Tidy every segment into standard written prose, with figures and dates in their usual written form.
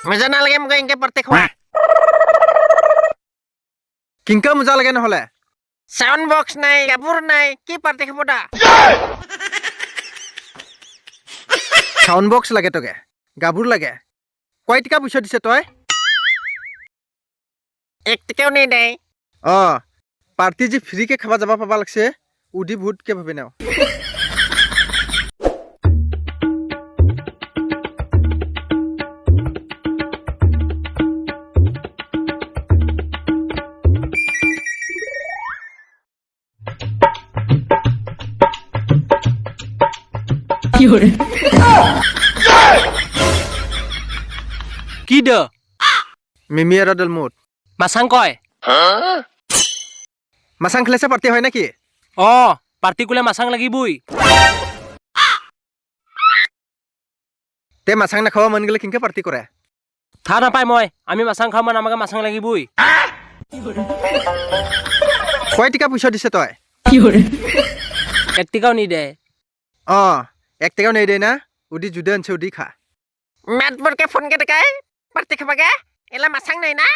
মজা নালাগে মোক এনকে পাৰ্টি খোৱা কিংকা মজা লাগে নহলে সাউন্ড বক্স নাই কাপোৰ নাই কি পাৰ্টি খাব দা সাউন্ড বক্স লাগে তোকে গাবুৰ লাগে কয় টকা পইচা দিছে তই 1 টকাও নাই দে পাৰ্টি যে ফ্ৰীকে খাবা যাবা পাবা লাগছে উদি ভূতকে ভাবে নাও কি দ মিমি আৰু দলমুট মাছাং কয় মাছাং খেলাছে পাৰ্টি হয় নাকি পাৰ্টি কোলে মাছাং লাগিবই তে মাছাং নাখাব মন গ'লে কিংকা পাৰ্টি কৰে থা নাপায় মই আমি মাছাং খাওঁ মানে আমাকে মাছাং লাগিবই কয় টকা পইচা দিছে তই 1 টকাও নিদে 1 টকাও নাই দে না উদি জুদে আনছে উদি খা মেট বৰকে ফোন কে টকাই পাৰ্টি খাবাগে এলা মাছাং নাই না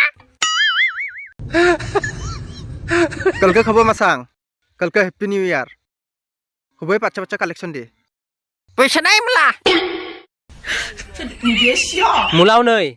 কালকে খাব মাছাং কালকে হেপি নিউ ইয়াৰ হবই বাচ্চা কালেকশ্যন দে পইচা নাই মোলা মোলাও নাই